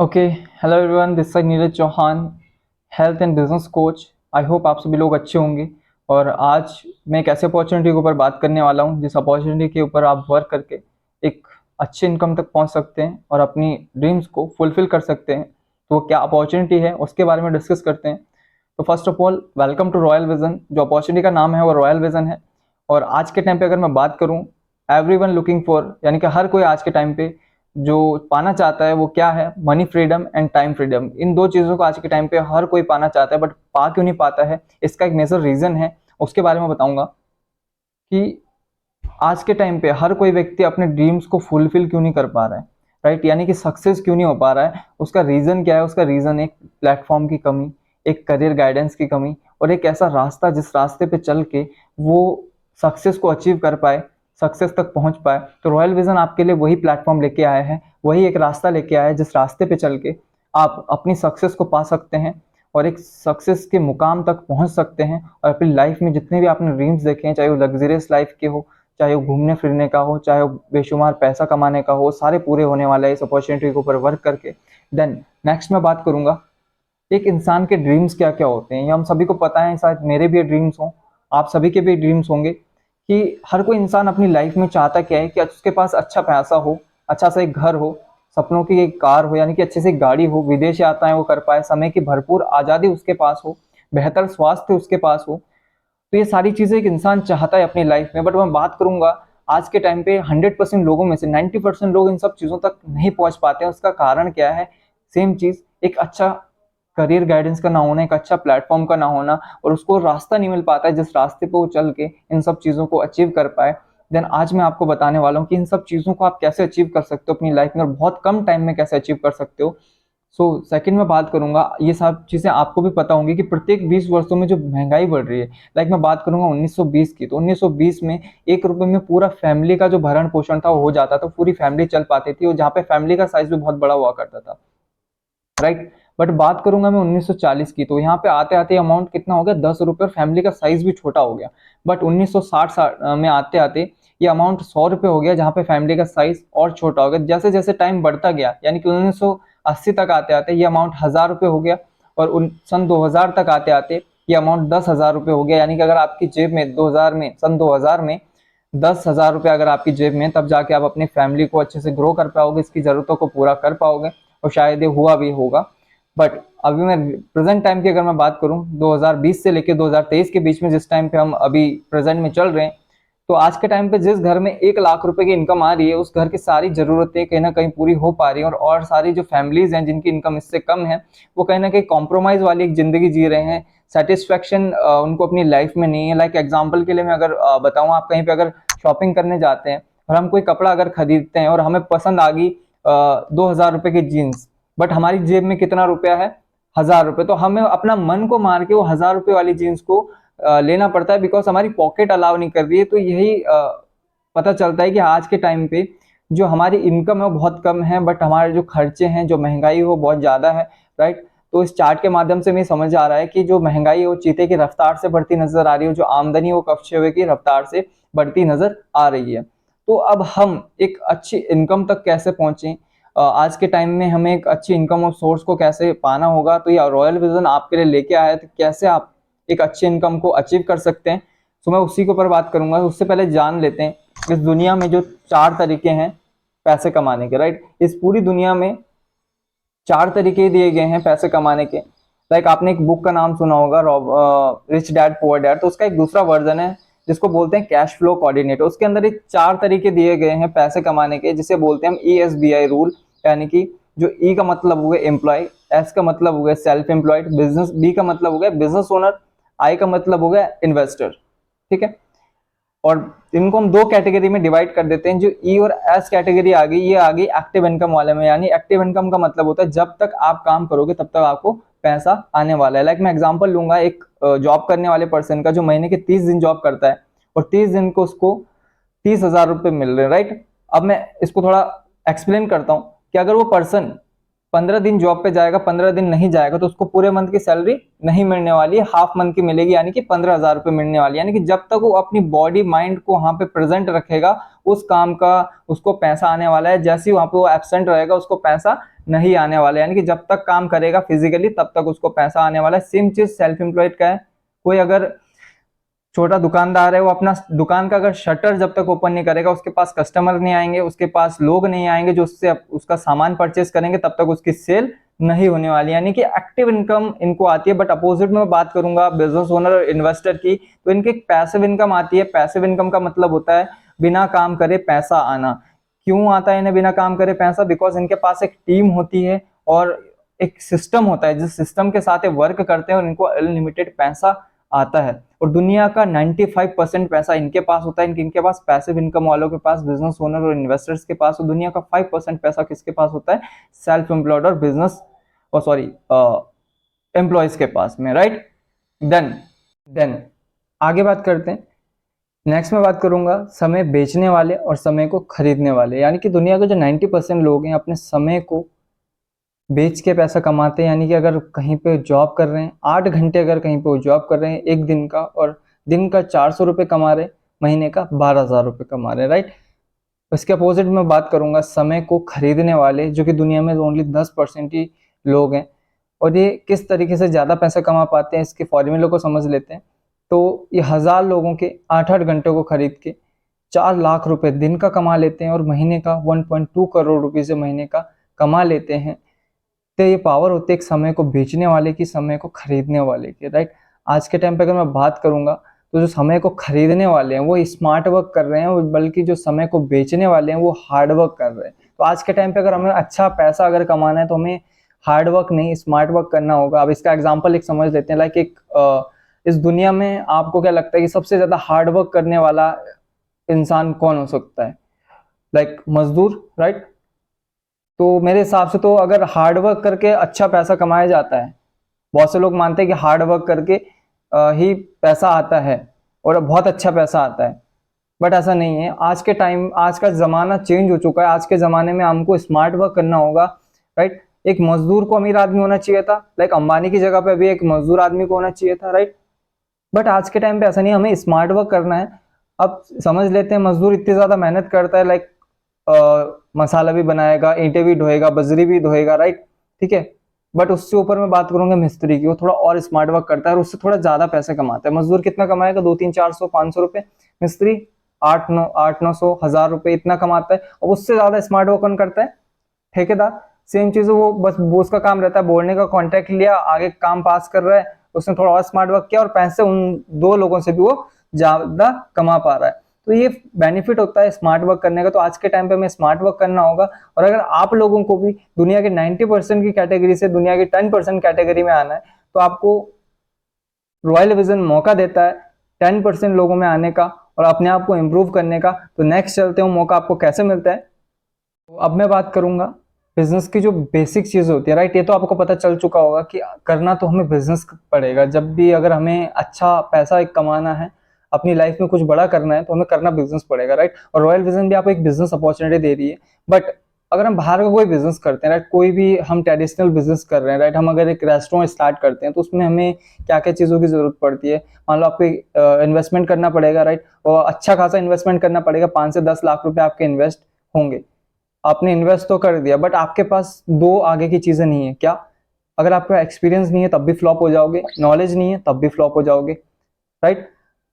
Okay. Hello everyone, this side Neeraj Chauhan, health and business coach. I hope आप सभी लोग अच्छे होंगे। और आज मैं एक ऐसे अपॉर्चुनिटी के ऊपर बात करने वाला हूँ जिस अपॉर्चुनिटी के ऊपर आप वर्क करके एक अच्छे इनकम तक पहुँच सकते हैं और अपनी ड्रीम्स को फुलफिल कर सकते हैं। तो वो क्या अपॉर्चुनिटी है उसके बारे में डिस्कस करते हैं। तो first of all, welcome to Royal Vision. जो अपॉर्चुनिटी का नाम है वो रॉयल विजन है। और आज के टाइम पे अगर मैं बात करूँ, एवरीवन लुकिंग फॉर, यानी कि हर कोई आज के टाइम पे जो पाना चाहता है वो क्या है? Money freedom and time freedom. इन दो चीज़ों को आज के टाइम पे हर कोई पाना चाहता है, बट पा क्यों नहीं पाता है? इसका एक मेजर रीज़न है, उसके बारे में बताऊंगा कि आज के टाइम पे हर कोई व्यक्ति अपने ड्रीम्स को फुलफिल क्यों नहीं कर पा रहा है, राइट? यानी कि सक्सेस क्यों नहीं हो पा रहा है। उसका रीज़न क्या है? उसका रीज़न एक प्लेटफॉर्म की कमी, एक करियर गाइडेंस की कमी और एक ऐसा रास्ता जिस रास्ते पे चल के वो सक्सेस को अचीव कर पाए, सक्सेस तक पहुंच पाए। तो रॉयल विजन आपके लिए वही प्लेटफॉर्म लेके आया है, वही एक रास्ता लेके आया है जिस रास्ते पे चल के आप अपनी सक्सेस को पा सकते हैं और एक सक्सेस के मुकाम तक पहुंच सकते हैं। और अपनी लाइफ में जितने भी आपने ड्रीम्स देखे हैं, चाहे वो लग्जरियस लाइफ के हो, चाहे वो घूमने फिरने का हो, चाहे वो बेशुमार पैसा कमाने का हो, सारे पूरे होने वाले हैं इस अपॉर्चुनिटी के ऊपर वर्क करके। देन नेक्स्ट मैं बात करूंगा एक इंसान के ड्रीम्स क्या क्या होते हैं। ये हम सभी को पता है, शायद मेरे भी ड्रीम्स हों, आप सभी के भी ड्रीम्स होंगे कि हर कोई इंसान अपनी लाइफ में चाहता क्या है कि उसके पास अच्छा पैसा हो, अच्छा सा एक घर हो, सपनों की एक कार हो, यानी कि अच्छी सी गाड़ी हो, विदेश यात्राएं वो कर पाए, समय की भरपूर आज़ादी उसके पास हो, बेहतर स्वास्थ्य उसके पास हो। तो ये सारी चीज़ें एक इंसान चाहता है अपनी लाइफ में। बट मैं बात करूंगा आज के टाइम पे 100% लोगों में से 90% लोग इन सब चीज़ों तक नहीं पहुंच पाते हैं। उसका कारण क्या है? सेम चीज़, एक अच्छा करियर गाइडेंस का ना होना, एक अच्छा प्लेटफॉर्म का ना होना, और उसको रास्ता नहीं मिल पाता है जिस रास्ते पे वो चल के इन सब चीज़ों को अचीव कर पाए। देन आज मैं आपको बताने वाला हूँ कि इन सब चीज़ों को आप कैसे अचीव कर सकते हो अपनी लाइफ में और बहुत कम टाइम में कैसे अचीव कर सकते हो। सेकंड में बात करूंगा, ये सब चीज़ें आपको भी पता होंगी कि प्रत्येक 20 वर्षों में जो महंगाई बढ़ रही है, लाइक मैं बात करूंगा 1920 की, तो 1920 में 1 रुपए में पूरा फैमिली का जो भरण पोषण था वो हो जाता था, पूरी फैमिली चल पाती थी, और जहाँ पे फैमिली का साइज भी बहुत बड़ा हुआ करता था, राइट? बट बात करूंगा मैं 1940 की, तो यहाँ पे आते आते अमाउंट कितना हो गया? 10 रुपए, और फैमिली का साइज भी छोटा हो गया। बट 1960 में आते आते ये अमाउंट 100 रुपए हो गया, जहाँ पे फैमिली का साइज और छोटा हो गया। जैसे जैसे टाइम बढ़ता गया, यानी कि 1980 तक आते आते ये अमाउंट 1000 रुपए हो गया, और सन 2000 तक आते आते ये अमाउंट 10,000 रुपए हो गया। यानी कि अगर आपकी जेब में 2000 में, सन 2000 में 10,000 रुपए अगर आपकी जेब में, तब जाके आप अपनी फैमिली को अच्छे से ग्रो कर पाओगे, इसकी जरूरतों को पूरा कर पाओगे, और शायद ये हुआ भी होगा। बट अभी मैं प्रेजेंट टाइम की अगर मैं बात करूं, 2020 से लेकर 2023 के बीच में, जिस टाइम पे हम अभी प्रेजेंट में चल रहे हैं, तो आज के टाइम पे जिस घर में 1 लाख रुपए की इनकम आ रही है, उस घर की सारी जरूरतें कहीं ना कहीं पूरी हो पा रही हैं। और सारी जो फैमिलीज हैं जिनकी इनकम इससे कम है, वो कहीं ना कहीं कॉम्प्रोमाइज वाली एक जिंदगी जी रहे हैं। सेटिस्फेक्शन उनको अपनी लाइफ में नहीं है। लाइक एग्जाम्पल के लिए मैं अगर बताऊं, आप कहीं पे अगर शॉपिंग करने जाते हैं और हम कोई कपड़ा अगर खरीदते हैं और हमें पसंद आ गई 2,000 रुपए की जीन्स, बट हमारी जेब में कितना रुपया है? 1,000 रुपए। तो हमें अपना मन को मार के वो 1,000 रुपए वाली जीन्स को लेना पड़ता है, बिकॉज हमारी पॉकेट अलाउ नहीं कर रही है। तो यही पता चलता है कि आज के टाइम पे जो हमारी इनकम है वो बहुत कम है, बट हमारे जो खर्चे हैं, जो महंगाई है वो बहुत ज्यादा है, राइट? तो इस चार्ट के माध्यम से हमें समझ आ रहा है कि जो महंगाई है वो चीते की रफ्तार से बढ़ती नजर आ रही है, जो आमदनी है वो कपचे हुए की रफ्तार से बढ़ती नजर आ रही है। तो अब हम एक अच्छी इनकम तक कैसे पहुंचे, आज के टाइम में हमें एक अच्छी इनकम ऑफ सोर्स को कैसे पाना होगा, तो ये रॉयल विजन आपके लिए लेके आया है। तो कैसे आप एक अच्छी इनकम को अचीव कर सकते हैं, तो मैं उसी के ऊपर बात करूंगा। उससे पहले जान लेते हैं इस दुनिया में जो 4 तरीके हैं पैसे कमाने के, राइट? इस पूरी दुनिया में 4 तरीके दिए गए हैं पैसे कमाने के। लाइक आपने एक बुक का नाम सुना होगा, रिच डैड पुअर डैड, तो उसका एक दूसरा वर्जन है जिसको बोलते हैं कैश फ्लो कोऑर्डिनेटर। उसके अंदर एक 4 तरीके दिए गए हैं पैसे कमाने के, जिसे बोलते हैं हम ESBI रूल। यानी कि जो ई का मतलब हुआ एम्प्लॉय, एस का मतलब हुआ सेल्फ एम्प्लॉयड, बिजनेस, बी का मतलब हो गया बिजनेस ओनर, आई का मतलब हो गया इन्वेस्टर, ठीक है? और इनको हम 2 कैटेगरी में डिवाइड कर देते हैं। जो ई और एस कैटेगरी आ गई, ये आ गई एक्टिव इनकम वाले में। यानी एक्टिव इनकम का मतलब होता है जब तक आप काम करोगे तब तक आपको पैसा आने वाला है। लाइक मैं एग्जांपल लूंगा एक जॉब करने वाले पर्सन का, जो महीने के 30 दिन जॉब करता है और 30 दिन को उसको 30,000 रुपए मिल रहे हैं, राइट? अब मैं इसको थोड़ा एक्सप्लेन करता हूँ कि अगर वो पर्सन 15 दिन जॉब पे जाएगा, 15 दिन नहीं जाएगा, तो उसको पूरे मंथ की सैलरी नहीं मिलने वाली है, हाफ मंथ की मिलेगी, यानी कि 15,000 रुपए मिलने वाली है। यानी कि जब तक वो अपनी बॉडी माइंड को वहां पे प्रेजेंट रखेगा, उस काम का उसको पैसा आने वाला है। जैसे ही वहां पे वो एब्सेंट रहेगा, उसको पैसा नहीं आने वाला है, यानी कि जब तक काम करेगा फिजिकली तब तक उसको पैसा आने वाला है। सेम चीज सेल्फ एम्प्लॉयड का है। कोई अगर छोटा दुकानदार है, वो अपना दुकान का अगर शटर जब तक ओपन नहीं करेगा, उसके पास कस्टमर नहीं आएंगे, उसके पास लोग नहीं आएंगे जो उससे उसका सामान परचेस करेंगे, तब तक उसकी सेल नहीं होने वाली। यानी कि एक्टिव इनकम इनको आती है। बट अपोजिट में बात करूंगा बिजनेस ओनर और इन्वेस्टर की, तो इनकी पैसिव इनकम आती है। पैसिव इनकम का मतलब होता है बिना काम करे पैसा आना। क्यों आता है इन्हें बिना काम करे पैसा? बिकॉज इनके पास एक टीम होती है और एक सिस्टम होता है, जिस सिस्टम के साथ वर्क करते हैं और इनको अनलिमिटेड पैसा आता है। और दुनिया का 95% पैसा इनके पास होता है। इनके पास पैसिव इनकम वालों के पास, बिजनेस ओनर और इन्वेस्टर्स के पास। और दुनिया का 5% पैसा किसके पास होता है? सेल्फ एम्प्लॉयड और बिजनेस एम्प्लॉयज के पास में, राइट। देन आगे बात करते हैं। नेक्स्ट में बात करूंगा समय बेचने वाले और समय को खरीदने वाले। यानी कि दुनिया के जो 90% लोग हैं अपने समय को बेच के पैसा कमाते हैं। यानी कि अगर कहीं पे जॉब कर रहे हैं, 8 घंटे अगर कहीं पे वो जॉब कर रहे हैं एक दिन का, और दिन का 400 रुपये कमा रहे, महीने का 12,000 रुपये कमा रहे, राइट। इसके अपोजिट में बात करूंगा समय को खरीदने वाले, जो कि दुनिया में ओनली 10% ही लोग हैं। और ये किस तरीके से ज़्यादा पैसा कमा पाते हैं, इसके फॉर्मूले को समझ लेते हैं। तो ये 1000 लोगों के 8-8 घंटे को खरीद के 4 लाख रुपए दिन का कमा लेते हैं और महीने का 1.2 करोड़ रुपये से महीने का कमा लेते हैं। तो ये पावर होती है एक समय को बेचने वाले की, समय को खरीदने वाले की, राइट। आज के टाइम पे अगर मैं बात करूंगा तो जो समय को खरीदने वाले हैं वो स्मार्ट वर्क कर रहे हैं, बल्कि जो समय को बेचने वाले हैं वो हार्ड वर्क कर रहे हैं। तो आज के टाइम पे अगर हमें अच्छा पैसा अगर कमाना है तो हमें हार्ड वर्क नहीं स्मार्ट वर्क करना होगा। अब इसका एग्जाम्पल एक समझ लेते हैं। लाइक इस दुनिया में आपको क्या लगता है कि सबसे ज्यादा हार्ड वर्क करने वाला इंसान कौन हो सकता है? लाइक मजदूर, राइट। तो मेरे हिसाब से तो अगर हार्ड वर्क करके अच्छा पैसा कमाया जाता है, बहुत से लोग मानते हैं कि हार्ड वर्क करके ही पैसा आता है और बहुत अच्छा पैसा आता है, बट ऐसा नहीं है। आज का जमाना चेंज हो चुका है। आज के जमाने में हमको स्मार्ट वर्क करना होगा, राइट। एक मजदूर को अमीर आदमी होना चाहिए था, लाइक अंबानी की जगह पे अभी एक मजदूर आदमी को होना चाहिए था, राइट। बट आज के टाइम पे ऐसा नहीं, हमें स्मार्ट वर्क करना है। अब समझ लेते हैं मजदूर इतनी ज्यादा मेहनत करता है, लाइक मसाला भी बनाएगा, ईंटें भी ढोएगा, बजरी भी ढोएगा, राइट, ठीक है। बट उससे ऊपर मैं बात करूंगा मिस्त्री की, वो थोड़ा और स्मार्ट वर्क करता है और उससे थोड़ा ज्यादा पैसे कमाता है। मजदूर कितना कमाएगा? 200-300-400-500 रुपए। मिस्त्री 800-900 1000 रुपए इतना कमाता है। और उससे ज्यादा स्मार्ट वर्क कौन करता है? ठेकेदार। सेम चीज है, वो बस बॉस का काम रहता है बोलने का, कॉन्ट्रैक्ट लिया, आगे काम पास कर रहा है, उसने थोड़ा और स्मार्ट वर्क किया और पैसे उन 2 लोगों से भी वो ज्यादा कमा पा रहा है। तो ये बेनिफिट होता है स्मार्ट वर्क करने का। तो आज के टाइम पे हमें स्मार्ट वर्क करना होगा। और अगर आप लोगों को भी दुनिया के 90% की कैटेगरी से दुनिया की 10% कैटेगरी में आना है, तो आपको रॉयल विजन मौका देता है 10% लोगों में आने का और अपने आप को इम्प्रूव करने का। तो नेक्स्ट चलते हैं, मौका आपको कैसे मिलता है। तो अब मैं बात करूंगा बिजनेस की जो बेसिक चीज होती है, राइट। ये तो आपको पता चल चुका होगा कि करना तो हमें बिजनेस पड़ेगा। जब भी अगर हमें अच्छा पैसा कमाना है, अपनी लाइफ में कुछ बड़ा करना है, तो हमें करना बिजनेस पड़ेगा, राइट। और रॉयल विजन भी आपको एक बिजनेस अपॉर्चुनिटी दे रही है। बट अगर हम बाहर का कोई बिजनेस करते हैं, राइट, कोई भी हम ट्रेडिशनल बिजनेस कर रहे हैं, राइट, हम अगर एक रेस्टोरेंट स्टार्ट करते हैं तो उसमें हमें क्या क्या चीज़ों की जरूरत पड़ती है। मान लो आपको इन्वेस्टमेंट करना पड़ेगा, राइट, और अच्छा खासा इन्वेस्टमेंट करना पड़ेगा। 5 से 10 लाख रुपए आपके इन्वेस्ट होंगे। आपने इन्वेस्ट तो कर दिया, बट आपके पास 2 आगे की चीजें नहीं है। क्या? अगर आपका एक्सपीरियंस नहीं है तब भी फ्लॉप हो जाओगे, नॉलेज नहीं है तब भी फ्लॉप हो जाओगे, राइट।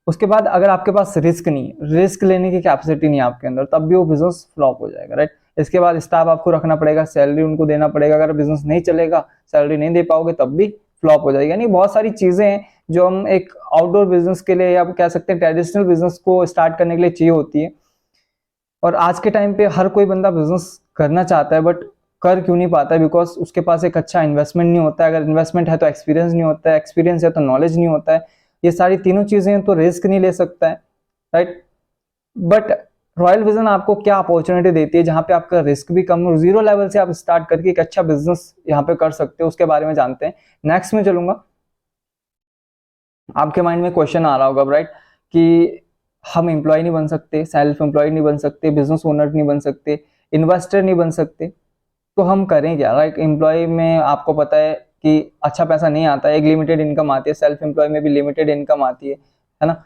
उसके बाद अगर आपके पास रिस्क नहीं है, रिस्क लेने की कैपेसिटी नहीं है आपके अंदर, तब भी वो बिजनेस फ्लॉप हो जाएगा, राइट। इसके बाद स्टाफ आपको रखना पड़ेगा, सैलरी उनको देना पड़ेगा। अगर बिजनेस नहीं चलेगा, सैलरी नहीं दे पाओगे, तब भी फ्लॉप हो जाएगा। यानी बहुत सारी चीजें हैं जो हम एक आउटडोर बिजनेस के लिए या कह सकते हैं ट्रेडिशनल बिजनेस को स्टार्ट करने के लिए चाहिए होती है। और आज के टाइम पे हर कोई बंदा बिजनेस करना चाहता है, बट कर क्यों नहीं पाता है? बिकॉज उसके पास एक अच्छा इन्वेस्टमेंट नहीं होता है। अगर इन्वेस्टमेंट है तो एक्सपीरियंस नहीं होता है, एक्सपीरियंस है तो नॉलेज नहीं होता है। ये सारी तीनों चीजें हैं तो रिस्क नहीं ले सकता है, राइट। बट रॉयल विजन आपको क्या अपॉर्चुनिटी देती है जहां पे आपका रिस्क भी कम हो, 0 लेवल से आप स्टार्ट करके एक अच्छा बिजनेस यहाँ पे कर सकते हो। उसके बारे में जानते हैं। नेक्स्ट में चलूंगा। आपके माइंड में क्वेश्चन आ रहा होगा, राइट, कि हम एम्प्लॉय नहीं बन सकते, सेल्फ एम्प्लॉयड नहीं बन सकते, बिजनेस ओनर नहीं बन सकते, इन्वेस्टर नहीं बन सकते, तो हम करें क्या? लाइक एम्प्लॉय में आपको पता है कि अच्छा पैसा नहीं आता है, एक लिमिटेड इनकम आती है। सेल्फ एम्प्लॉय में भी लिमिटेड इनकम आती है ना।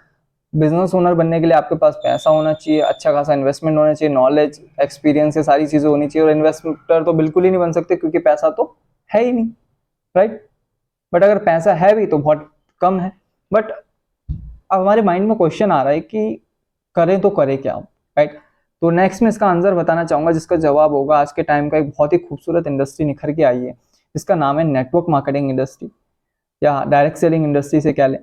बिजनेस ओनर बनने के लिए आपके पास पैसा होना चाहिए, अच्छा खासा इन्वेस्टमेंट होना चाहिए, नॉलेज, एक्सपीरियंस, ये सारी चीजें होनी चाहिए। और इन्वेस्टर तो बिल्कुल ही नहीं बन सकते क्योंकि पैसा तो है ही नहीं, राइट। बट अगर पैसा है भी तो बहुत कम है। बट अब हमारे माइंड में क्वेश्चन आ रहा है कि करें तो करें क्या, राइट। तो नेक्स्ट में इसका आंसर बताना चाहूंगा, जिसका जवाब होगा आज के टाइम का एक बहुत ही खूबसूरत इंडस्ट्री निखर के आई है, जिसका नाम है नेटवर्क मार्केटिंग इंडस्ट्री, या डायरेक्ट सेलिंग इंडस्ट्री से कह लें।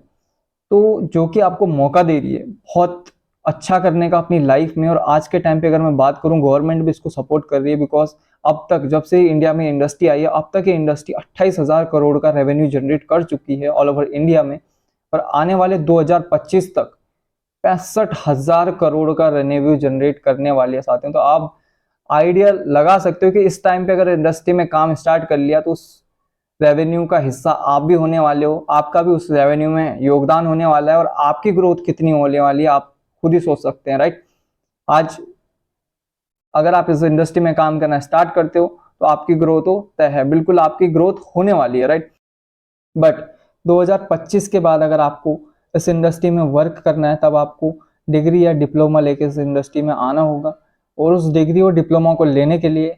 तो जो कि आपको मौका दे रही है बहुत अच्छा करने का अपनी लाइफ में। और आज के टाइम पे अगर मैं बात करूं, गवर्नमेंट भी इसको सपोर्ट कर रही है, बिकॉज अब तक जब से इंडिया में इंडस्ट्री आई है, अब तक ये इंडस्ट्री 28,000 करोड़ का रेवेन्यू जनरेट कर चुकी है ऑल ओवर इंडिया में। और आने वाले 2025 तक 65,000 करोड़ का रेवेन्यू जनरेट करने वाली है साथियों। तो आप आइडिया लगा सकते हो कि इस टाइम पे अगर इंडस्ट्री में काम स्टार्ट कर लिया तो उस रेवेन्यू का हिस्सा आप भी होने वाले हो, आपका भी उस रेवेन्यू में योगदान होने वाला है। और आपकी ग्रोथ कितनी होने वाली है आप खुद ही सोच सकते हैं, राइट। आज अगर आप इस इंडस्ट्री में काम करना स्टार्ट करते हो तो आपकी ग्रोथ तो तय है, बिल्कुल आपकी ग्रोथ होने वाली है, राइट। बट 2025 के बाद अगर आपको इस इंडस्ट्री में वर्क करना है, तब आपको डिग्री या डिप्लोमा लेके इस इंडस्ट्री में आना होगा। और उस डिग्री और डिप्लोमा को लेने के लिए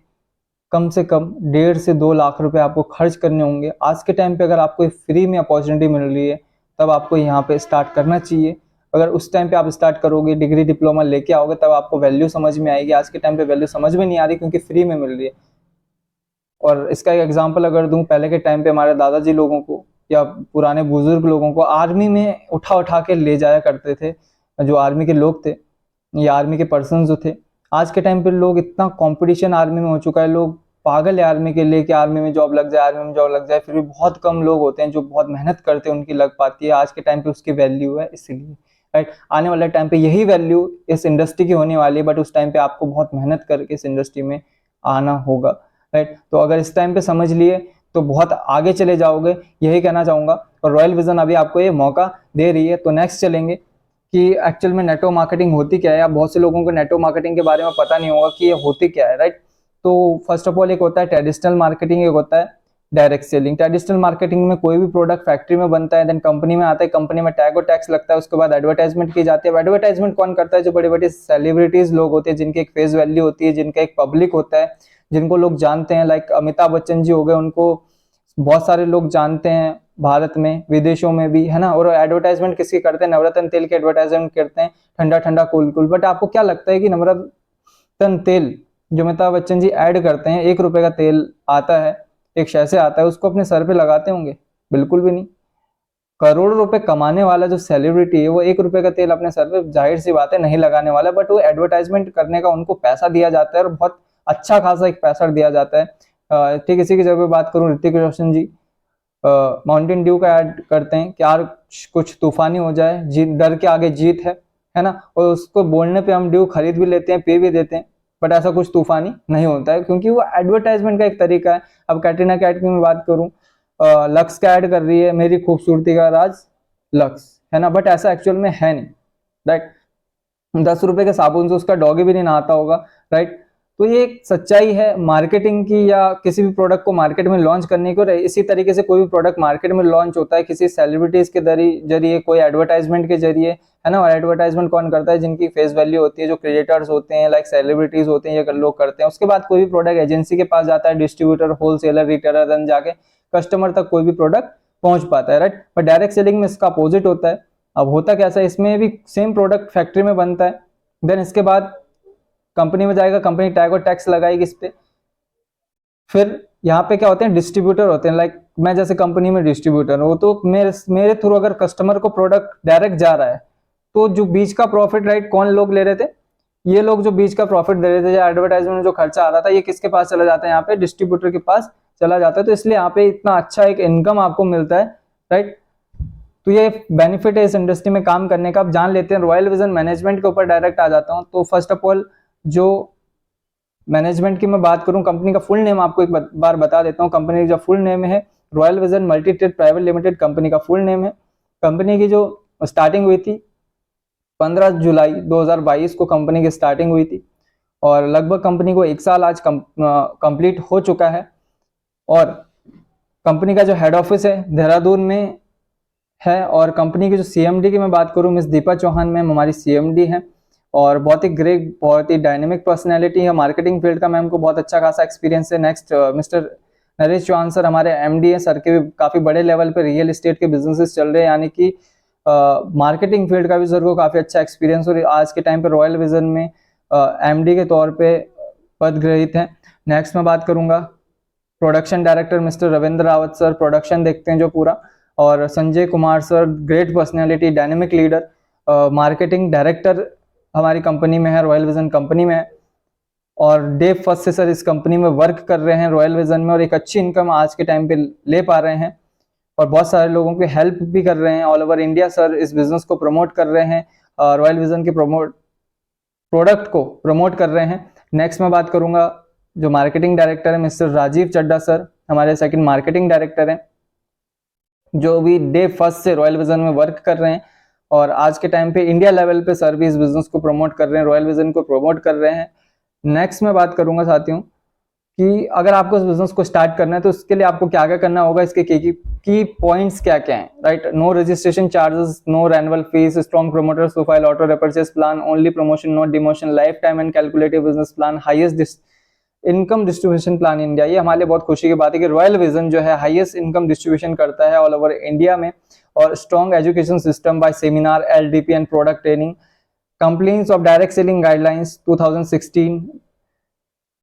कम से कम 1.5 से 2 लाख रुपए आपको खर्च करने होंगे। आज के टाइम पे अगर आपको फ्री में अपॉर्चुनिटी मिल रही है, तब आपको यहाँ पे स्टार्ट करना चाहिए। अगर उस टाइम पे आप स्टार्ट करोगे, डिग्री डिप्लोमा लेके आओगे, तब आपको वैल्यू समझ में आएगी। आज के टाइम पे वैल्यू समझ में नहीं आ रही क्योंकि फ्री में मिल रही है। और इसका एक एग्जांपल अगर दूं, पहले के टाइम पे हमारे दादाजी लोगों को या पुराने बुजुर्ग लोगों को आर्मी में उठा उठा के ले जाया करते थे, जो आर्मी के लोग थे या आर्मी के पर्सन जो थे। आज के टाइम पे लोग, इतना कंपटीशन आर्मी में हो चुका है, लोग पागल है आर्मी के लिए कि आर्मी में जॉब लग जाए, आर्मी में जॉब लग जाए। फिर भी बहुत कम लोग होते हैं जो बहुत मेहनत करते हैं, उनकी लग पाती है। आज के टाइम पे उसकी वैल्यू है, इसीलिए, राइट। आने वाले टाइम पे यही वैल्यू इस इंडस्ट्री की होने वाली है, बट उस टाइम पे आपको बहुत मेहनत करके इस इंडस्ट्री में आना होगा, राइट। तो अगर इस टाइम पे समझ लिए तो बहुत आगे चले जाओगे, यही कहना चाहूंगा। और रॉयल विजन अभी आपको ये मौका दे रही है। तो नेक्स्ट चलेंगे कि एक्चुअल में नेटवर्क मार्केटिंग होती क्या है। या बहुत से लोगों को नेटवर्क मार्केटिंग के बारे में पता नहीं होगा कि ये होती क्या है, राइट। तो फर्स्ट ऑफ ऑल एक होता है ट्रेडिशनल मार्केटिंग, एक होता है डायरेक्ट सेलिंग। ट्रेडिशनल मार्केटिंग में कोई भी प्रोडक्ट फैक्ट्री में बनता है, देन कंपनी में आता है, कंपनी में टैग और टैक्स लगता है, उसके बाद एडवर्टाइजमेंट की जाती है। एडवर्टाइजमेंट कौन करता है? जो बड़े बड़े सेलिब्रिटीज लोग होते हैं, जिनकी एक फेस वैल्यू होती है, जिनका एक पब्लिक होता है, जिनको लोग जानते हैं। लाइक अमिताभ बच्चन जी हो गए, उनको बहुत सारे लोग जानते हैं भारत में, विदेशों में भी, है ना। और एडवर्टाइजमेंट किसकी करते हैं? नवरत्न तेल के एडवर्टाइजमेंट करते हैं, ठंडा ठंडा कूल कूल। बट आपको क्या लगता है कि नवरत्न तेल जो अमिताभ बच्चन जी ऐड करते हैं, 1 रुपए का तेल आता है, एक शय से आता है, उसको अपने सर पे लगाते होंगे? बिल्कुल भी नहीं। करोड़ों रुपए कमाने वाला जो सेलिब्रिटी है, वो 1 रुपए का तेल अपने सर पे जाहिर सी बात है नहीं लगाने वाला। बट वो एडवर्टाइजमेंट करने का उनको पैसा दिया जाता है, और बहुत अच्छा खासा एक पैसा दिया जाता है। ठीक इसी की जगह बात करूं, ऋतिक रोशन जी माउंटेन ड्यू का ऐड करते हैं कि यार कुछ तूफानी हो जाए, जीत, डर के आगे जीत है ना। और उसको बोलने पे हम ड्यू खरीद भी लेते हैं, पे भी देते हैं, बट ऐसा कुछ तूफानी नहीं होता है, क्योंकि वो एडवर्टाइजमेंट का एक तरीका है। अब कैटरीना कैफ की मैं बात करूं, लक्स का ऐड कर रही है, मेरी खूबसूरती का राज लक्स, है ना। बट ऐसा एक्चुअल में है नहीं, राइट। 10 रुपए के साबुन से उसका डॉगी भी नहीं नहाता होगा, राइट। तो ये एक सच्चाई है मार्केटिंग की, या किसी भी प्रोडक्ट को मार्केट में लॉन्च करने को। इसी तरीके से कोई भी प्रोडक्ट मार्केट में लॉन्च होता है किसी सेलिब्रिटीज के जरिए, कोई एडवर्टाइजमेंट के जरिए, है ना। और एडवर्टाइजमेंट कौन करता है? जिनकी फेस वैल्यू होती है, जो क्रिएटर्स होते हैं, लाइक सेलिब्रिटीज होते हैं, ये लोग करते हैं। उसके बाद कोई भी प्रोडक्ट एजेंसी के पास जाता है, डिस्ट्रीब्यूटर, होलसेलर, रिटेलर, देन जाके कस्टमर तक कोई भी प्रोडक्ट पहुंच पाता है, राइट। पर डायरेक्ट सेलिंग में इसका अपोजिट होता है। अब होता कैसा है, इसमें भी सेम प्रोडक्ट फैक्ट्री में बनता है, देन इसके बाद कंपनी में जाएगा, कंपनी टैग और टैक्स लगाएगी इस पे। फिर यहाँ पे क्या होते हैं? डिस्ट्रीब्यूटर होते हैं। लाइक मैं जैसे कंपनी में डिस्ट्रीब्यूटर हूँ, तो मेरे थ्रू अगर कस्टमर को प्रोडक्ट डायरेक्ट जा रहा है, तो जो बीच का प्रॉफिट, राइट, कौन लोग ले रहे थे? ये लोग जो बीच का प्रॉफिट दे रहे थे, या एडवर्टाइजमेंट में जो खर्चा आ रहा था, ये किसके पास चला जाता है? यहाँ पे डिस्ट्रीब्यूटर के पास चला जाता है। तो इसलिए यहाँ पे इतना अच्छा एक इनकम आपको मिलता है, राइट। तो ये बेनिफिट है इस इंडस्ट्री में काम करने का। आप जान लेते हैं। रॉयल विजन मैनेजमेंट के ऊपर डायरेक्ट आ जाता हूँ। तो फर्स्ट ऑफ ऑल जो मैनेजमेंट की मैं बात करूं, कंपनी का फुल नेम आपको एक बार बता देता हूं। कंपनी का फुल नेम है royal vision multi trade private limited, company का फुल नेम है। कंपनी की जो स्टार्टिंग हुई थी 15 जुलाई 2022 को कंपनी की स्टार्टिंग हुई थी, और लगभग कंपनी को 1 साल आज कंप्लीट हो चुका है। और कंपनी का जो हेड ऑफिस है देहरादून में है। और कंपनी की जो सीएमडी की मैं बात करूँ, मिस दीपा चौहान मैम हमारी सीएमडी हैं और बहुत ही ग्रेट, बहुत ही डायनेमिक पर्सनैलिटी है। मार्केटिंग फील्ड का मैम को बहुत अच्छा खासा एक्सपीरियंस है। Next mister Naresh Chauhan sir हमारे एमडी है। सर के भी काफ़ी बड़े लेवल पे रियल एस्टेट के बिजनेसेस चल रहे हैं, यानी कि मार्केटिंग फील्ड का भी सर को काफ़ी अच्छा एक्सपीरियंस और आज के टाइम पे रॉयल विजन में एमडी के तौर पे पद ग्रहित हैं। नेक्स्ट मैं बात करूंगा production director mister Ravindra Rawat sir, production देखते हैं जो पूरा। और Sanjay Kumar sir, great personality, dynamic leader, marketing director हमारी कंपनी में है, रॉयल विजन कंपनी में है। और डे फर्स्ट से सर इस कंपनी में वर्क कर रहे हैं रॉयल विजन में और एक अच्छी इनकम आज के टाइम पे ले पा रहे हैं और बहुत सारे लोगों की हेल्प भी कर रहे हैं। ऑल ओवर इंडिया सर इस बिजनेस को प्रमोट कर रहे हैं, रॉयल विजन के प्रोडक्ट को प्रमोट कर रहे हैं। नेक्स्ट मैं बात करूंगा जो मार्केटिंग डायरेक्टर है मिस्टर राजीव चड्डा सर, हमारे सेकंड मार्केटिंग डायरेक्टर हैं, जो भी डे फर्स्ट से रॉयल विजन में वर्क कर रहे हैं और आज के टाइम पे इंडिया लेवल पे सर भी इस बिजनेस को प्रमोट कर रहे हैं, रॉयल विजन को प्रमोट कर रहे हैं। नेक्स्ट मैं बात करूंगा साथियों कि अगर आपको इस बिजनेस को स्टार्ट करना है तो उसके लिए आपको क्या क्या करना होगा, इसके की पॉइंट्स क्या क्या हैं, right. No registration charges, no annual fees, strong promoters profile, auto repurchase plan, only promotion not demotion, life time and calculative business plan, highest income distribution plan India. ये हमारे लिए बहुत खुशी की बात है कि रॉयल विजन जो है हाईएस्ट इनकम डिस्ट्रीब्यूशन करता है ऑल ओवर इंडिया में। और strong education system by seminar, LDP and product training, complaints of direct selling guidelines 2016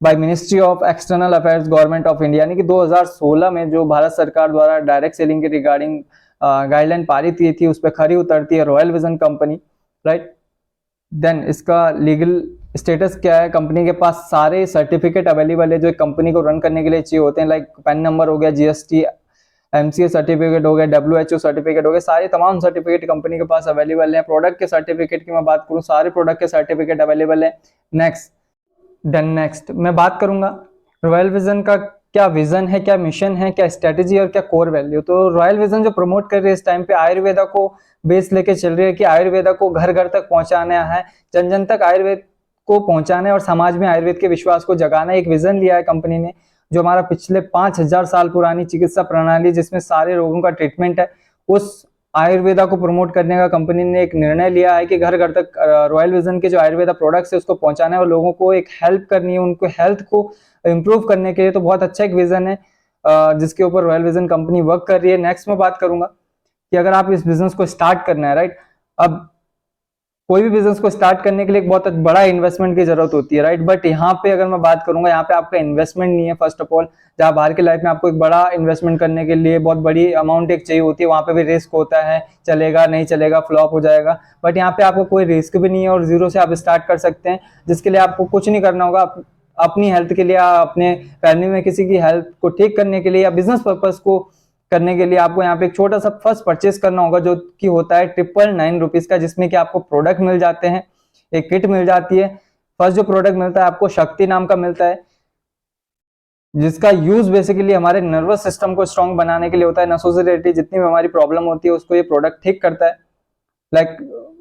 by ministry of external affairs government of India, यानी कि 2016 में जो भारत सरकार द्वारा डायरेक्ट सेलिंग के रिगार्डिंग गाइडलाइन पारित की थी उस पर खरी उतरती है royal vision company, right. Then इसका लीगल स्टेटस क्या है, कंपनी के पास सारे सर्टिफिकेट अवेलेबल है जो एक कंपनी को रन करने के लिए चाहिए होते हैं, लाइक पैन नंबर हो गया, जीएसटी एमसीए सर्टिफिकेट हो गया, डब्ल्यूएचओ सर्टिफिकेट हो गया, सारे तमाम सर्टिफिकेट कंपनी के पास अवेलेबल है। प्रोडक्ट के सर्टिफिकेट की मैं बात करूं, सारे प्रोडक्ट के सर्टिफिकेट अवेलेबल है। नेक्स्ट मैं बात करूंगा रॉयल विजन का क्या विजन है, क्या मिशन है, क्या स्ट्रेटेजी और क्या कोर वैल्यू। तो रॉयल विजन जो प्रमोट कर रही है इस टाइम पे आयुर्वेदा को बेस लेके चल रही है कि आयुर्वेदा को घर घर तक पहुंचाना है, जन जन तक आयुर्वेद को पहुंचाना है और समाज में आयुर्वेद के विश्वास को जगाना। एक विजन लिया है कंपनी ने जो हमारा पिछले 5000 साल पुरानी चिकित्सा प्रणाली जिसमें सारे रोगों का ट्रीटमेंट है, उस आयुर्वेदा को प्रमोट करने का कंपनी ने एक निर्णय लिया है कि घर घर तक रॉयल विजन के जो आयुर्वेदा प्रोडक्ट्स है उसको पहुंचाना है और लोगों को एक हेल्प करनी है, उनको हेल्थ को इम्प्रूव करने के लिए। तो बहुत अच्छा एक विजन है जिसके ऊपर रॉयल विजन कंपनी वर्क कर रही है। नेक्स्ट मैं बात करूंगा कि अगर आप इस बिजनेस को स्टार्ट करना है, राइट, अब कोई भी बिजनेस को स्टार्ट करने के लिए एक बहुत बड़ा इन्वेस्टमेंट की जरूरत होती है, राइट। बट यहाँ पे अगर मैं बात करूंगा, यहाँ पे आपका इन्वेस्टमेंट नहीं है फर्स्ट ऑफ ऑल। जहाँ बाहर की लाइफ में आपको एक बड़ा इन्वेस्टमेंट करने के लिए बहुत बड़ी अमाउंट एक चाहिए होती है, वहां पे भी रिस्क होता है, चलेगा नहीं चलेगा, फ्लॉप हो जाएगा। बट यहाँ पे आपको कोई रिस्क भी नहीं है और जीरो से आप स्टार्ट कर सकते हैं, जिसके लिए आपको कुछ नहीं करना होगा। अपनी हेल्थ के लिए, अपने फैमिली में किसी की हेल्थ को ठीक करने के लिए या बिजनेस पर्पज को करने के लिए आपको यहाँ पे एक छोटा सा फर्स्ट परचेस करना होगा जो कि होता है 999 रुपीज का, जिसमें कि आपको प्रोडक्ट मिल जाते हैं, एक किट मिल जाती है। फर्स्ट जो प्रोडक्ट मिलता है आपको शक्ति नाम का मिलता है, जिसका यूज बेसिकली हमारे नर्वस सिस्टम को स्ट्रॉन्ग बनाने के लिए होता है। नसों से रिलेटेड जितनी भी हमारी प्रॉब्लम होती है उसको ये प्रोडक्ट ठीक करता है। लाइक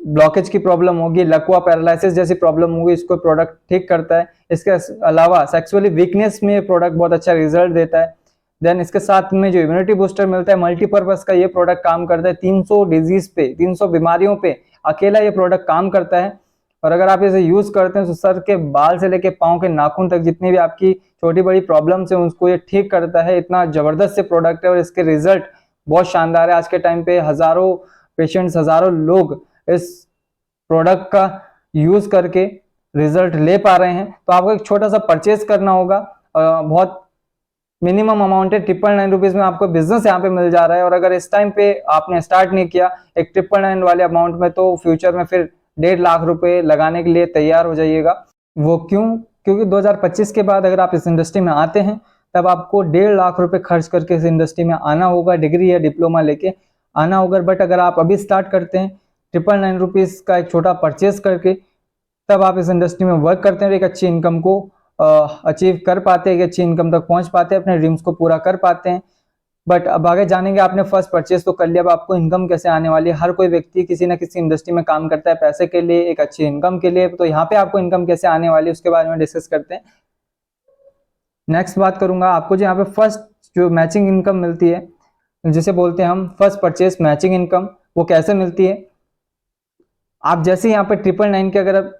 ब्लॉकेज की प्रॉब्लम होगी, लकवा पैरालिसिस जैसी प्रॉब्लम होगी, इसको प्रोडक्ट ठीक करता है। इसके अलावा सेक्सुअली वीकनेस में प्रोडक्ट बहुत अच्छा रिजल्ट देता है। देन इसके साथ में जो इम्यूनिटी बूस्टर मिलता है, मल्टीपर्पज का ये प्रोडक्ट काम करता है। 300 डिजीज पे, 300 बीमारियों पे अकेला ये प्रोडक्ट काम करता है। और अगर आप इसे यूज करते हैं तो सर के बाल से लेके पाँव के नाखून तक जितनी भी आपकी छोटी बड़ी प्रॉब्लम्स है उसको ये ठीक करता है। इतना जबरदस्त से प्रोडक्ट है और इसके रिजल्ट बहुत शानदार है। आज के टाइम पे हजारों पेशेंट्स, हजारों लोग इस प्रोडक्ट का यूज करके रिजल्ट ले पा रहे हैं। तो आपको एक छोटा सा परचेज करना होगा, बहुत मिनिमम अमाउंट है, 999 रुपीज में आपको बिजनेस यहाँ पे मिल जा रहा है। और अगर इस टाइम पे आपने स्टार्ट नहीं किया एक 999 वाले अमाउंट में, तो फ्यूचर में फिर 1.5 लाख रुपए लगाने के लिए तैयार हो जाइएगा। वो क्यों? क्योंकि 2025 के बाद अगर आप इस इंडस्ट्री में आते हैं तब आपको 1.5 लाख रुपए खर्च करके इस इंडस्ट्री में आना होगा, डिग्री या डिप्लोमा लेके आना होगा। बट अगर आप अभी स्टार्ट करते हैं 999 रुपीज का एक छोटा परचेज करके, तब आप इस इंडस्ट्री में वर्क करते हैं, एक अच्छी इनकम को अचीव कर पाते हैं, एक अच्छी इनकम तक पहुंच पाते हैं, अपने ड्रीम्स को पूरा कर पाते हैं। बट अब आगे जानेंगे, आपने फर्स्ट परचेज तो कर लिया, अब आपको इनकम कैसे आने वाली है। हर कोई व्यक्ति किसी ना किसी इंडस्ट्री में काम करता है पैसे के लिए, एक अच्छी इनकम के लिए। तो यहाँ पे आपको इनकम कैसे आने वाली है उसके बारे में डिस्कस करते हैं। नेक्स्ट बात करूंगा, आपको जो यहाँ पे फर्स्ट जो मैचिंग इनकम मिलती है जिसे बोलते हैं हम फर्स्ट परचेज मैचिंग इनकम। वो कैसे मिलती है, आप जैसे यहाँ पे 999 के अगर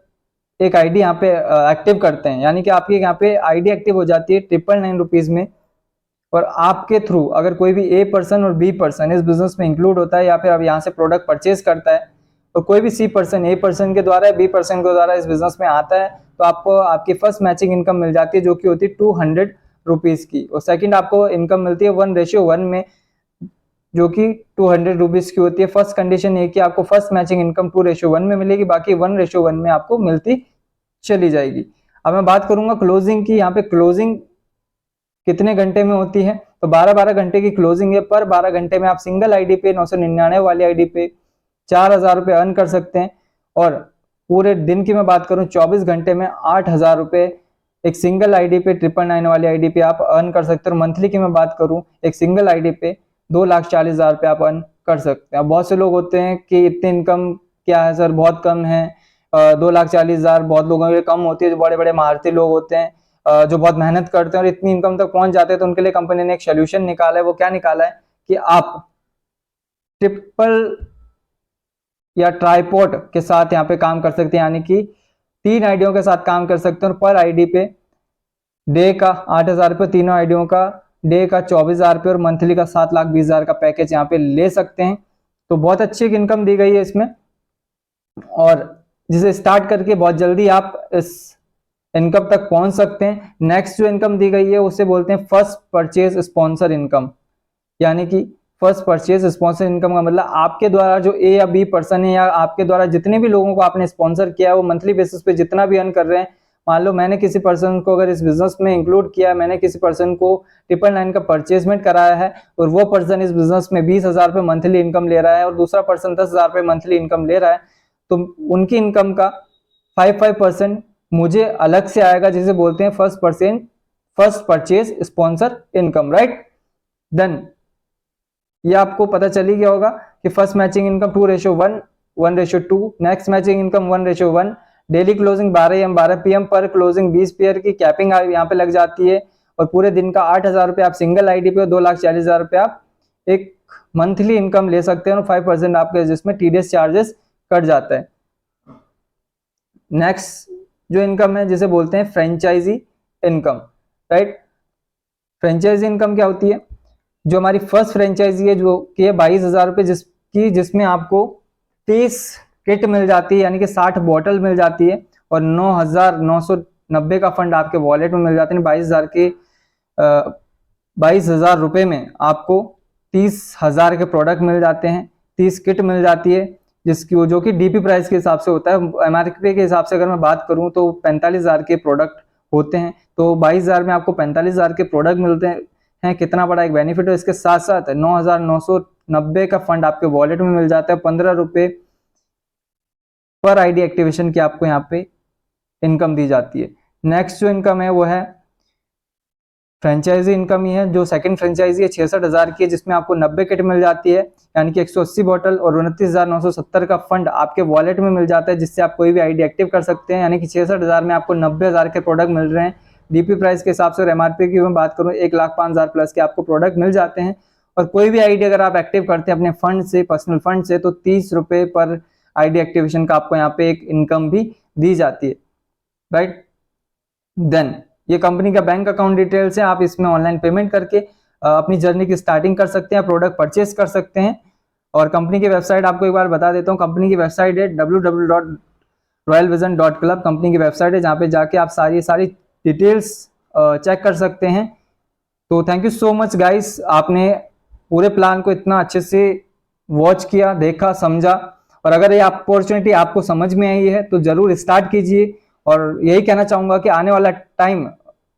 एक आईडी यहाँ पे एक्टिव करते हैं, यानी कि आपकी यहाँ पे आईडी एक्टिव हो जाती है 999 रुपीज में, और आपके थ्रू अगर कोई भी ए पर्सन और बी पर्सन इस बिजनेस में इंक्लूड होता है या फिर अब यहाँ से प्रोडक्ट परचेज करता है, और कोई भी सी पर्सन ए पर्सन के द्वारा बी पर्सन के द्वारा इस बिजनेस में आता है, तो आपको आपकी फर्स्ट मैचिंग इनकम मिल जाती है जो कि होती है 200 रुपीज की। और सेकंड आपको इनकम मिलती है 1:1 में, जो कि 200 रुपीज की होती है। फर्स्ट कंडीशन ये कि आपको फर्स्ट मैचिंग इनकम 2:1 में मिलेगी, बाकी 1:1 में आपको मिलती चली जाएगी। अब मैं बात करूंगा क्लोजिंग की। यहाँ पे क्लोजिंग कितने घंटे में होती है, तो 12-12 घंटे की क्लोजिंग है। पर 12 घंटे में आप सिंगल आईडी पे 999 वाली आईडी पे 4000 रुपए अर्न कर सकते हैं, और पूरे दिन की मैं बात करूं 24 घंटे में 8000 रुपए एक सिंगल आईडी पे 999 वाली आईडी पे आप अर्न कर सकते हैं। और मंथली की मैं बात करूं एक सिंगल आईडी पे 2,40,000 रुपए आप अर्न कर सकते हैं। बहुत से लोग होते हैं कि इतनी इनकम क्या है सर, बहुत कम है, 2,40,000 बहुत लोगों के कम होती है। जो बड़े बड़े महारथी लोग होते हैं, जो बहुत मेहनत करते हैं और इतनी इनकम तक पहुंच जाते हैं, तो उनके लिए कंपनी ने एक सोल्यूशन निकाला है। वो क्या निकाला है कि आप ट्रिपल या ट्राइपॉड के साथ यहाँ पे काम कर सकते हैं, यानी कि 3 आईडियों के साथ काम कर सकते हैं, और पर आईडी पे डे का 8,000 रुपये, तीनों आईडियों का डे का 24,000 रुपये और मंथली का 7,20,000 का पैकेज यहाँ पे ले सकते हैं। तो बहुत अच्छी इनकम दी गई है इसमें, और जिसे स्टार्ट करके बहुत जल्दी आप इस इनकम तक पहुंच सकते हैं। नेक्स्ट जो इनकम दी गई है उसे बोलते हैं फर्स्ट परचेज स्पॉन्सर इनकम, यानी कि फर्स्ट परचेज स्पॉन्सर इनकम का मतलब आपके द्वारा जो ए या बी पर्सन है, या आपके द्वारा जितने भी लोगों को आपने स्पॉन्सर किया है, वो मंथली बेसिस पे जितना भी अर्न कर रहे हैं। मान लो मैंने किसी पर्सन को अगर इस बिजनेस में इंक्लूड किया है, मैंने किसी पर्सन को 999 का परचेजमेंट कराया है, और वो पर्सन इस बिजनेस में 20,000 रुपये मंथली इनकम ले रहा है, और दूसरा पर्सन 10,000 रुपये मंथली इनकम ले रहा है, तो उनकी इनकम का 5% मुझे अलग से आएगा, जिसे बोलते हैं first purchase sponsor income, right. Then ये आपको पता चली गया होगा कि first matching income 2:1, 1:2, next matching income 1:1, daily closing 12 AM 12 PM पर क्लोजिंग 20 पेयर की कैपिंग यहाँ पे लग जाती है, और पूरे दिन का 8,000 रुपये आप सिंगल आईडी पे, 2,40,000 रुपये आप एक मंथली इनकम ले सकते हैं, और 5% आपके जिसमें टीडीएस चार्जेस कट जाता है। नेक्स्ट जो इनकम है जिसे बोलते हैं franchisee income, right. Franchisee income क्या होती है, जो हमारी फर्स्ट फ्रेंचाइजी है जो कि 22,000 रुपये जिसमें आपको 30 किट मिल जाती है, यानी कि 60 बॉटल मिल जाती है, और 9,990 का फंड आपके वॉलेट में मिल जाते हैं। 22,000 रुपये में आपको 30,000 के प्रोडक्ट मिल जाते हैं, 30 किट मिल जाती है, जिसकी वो जो कि डीपी प्राइस के हिसाब से होता है। एमआरपी के हिसाब से अगर मैं बात करूं तो 45,000 के प्रोडक्ट होते हैं, तो 22,000 में आपको 45,000 के प्रोडक्ट मिलते हैं। कितना बड़ा एक बेनिफिट है। इसके साथ साथ 9,990 का फंड आपके वॉलेट में मिल जाता है। 15 रुपये पर आईडी एक्टिवेशन की आपको यहाँ पे इनकम दी जाती है। नेक्स्ट जो इनकम है वो है फ्रेंचाइजी इनकम ही है। जो सेकंड फ्रेंचाइजी है 66,000 की है, जिसमें आपको 90 किट मिल जाती है, यानी कि 180 बॉटल, और 29,970 का फंड आपके वॉलेट में मिल जाता है, जिससे आप कोई भी आईडी एक्टिव कर सकते हैं। यानी कि 66,000 में आपको 90,000 के प्रोडक्ट मिल रहे हैं। डीपी प्राइस के हिसाब से और एमआरपी की मैं बात करूँ 1,05,000 प्लस के आपको प्रोडक्ट मिल जाते हैं। और कोई भी आईडी अगर आप एक्टिव करते हैं अपने फंड से, पर्सनल फंड से, तो 30 रुपये पर आईडी एक्टिवेशन का आपको यहाँ पे एक इनकम भी दी जाती है, राइट। देन ये कंपनी का बैंक अकाउंट डिटेल्स है। आप इसमें ऑनलाइन पेमेंट करके अपनी जर्नी की स्टार्टिंग कर सकते हैं, प्रोडक्ट परचेज कर सकते हैं। और कंपनी की वेबसाइट आपको एक बार बता देता हूँ। कंपनी की वेबसाइट है www.royalvision.club कंपनी की वेबसाइट है, जहाँ पे जाके आप सारी डिटेल्स चेक कर सकते हैं। तो thank you so much guys, आपने पूरे प्लान को इतना अच्छे से वॉच किया, देखा, समझा। और अगर ये अपॉर्चुनिटी आपको समझ में आई है तो जरूर स्टार्ट कीजिए। और यही कहना चाहूंगा कि आने वाला टाइम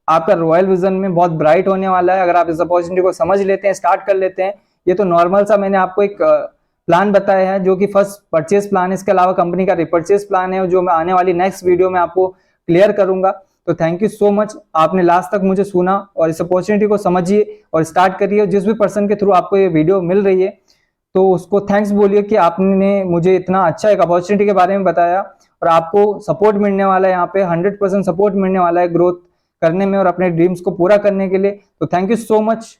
आपका रॉयल विजन में बहुत ब्राइट होने वाला है, अगर आप इस अपॉर्चुनिटी को समझ लेते हैं, स्टार्ट कर लेते हैं। ये तो नॉर्मल सा मैंने आपको एक प्लान बताया है, जो कि फर्स्ट परचेज प्लान है। इसके अलावा कंपनी का रिपर्चेज प्लान है, जो मैं आने वाली नेक्स्ट वीडियो में आपको क्लियर करूंगा। तो थैंक यू सो मच, आपने लास्ट तक मुझे सुना और इस अपॉर्चुनिटी को समझिए और स्टार्ट करिए। जिस भी पर्सन के थ्रू आपको ये वीडियो मिल रही है तो उसको थैंक्स बोलिए कि आपने मुझे इतना अच्छा एक अपॉर्चुनिटी के बारे में बताया, और आपको सपोर्ट मिलने वाला है यहाँ पे, 100% सपोर्ट मिलने वाला है ग्रोथ करने में और अपने ड्रीम्स को पूरा करने के लिए। तो थैंक यू सो मच।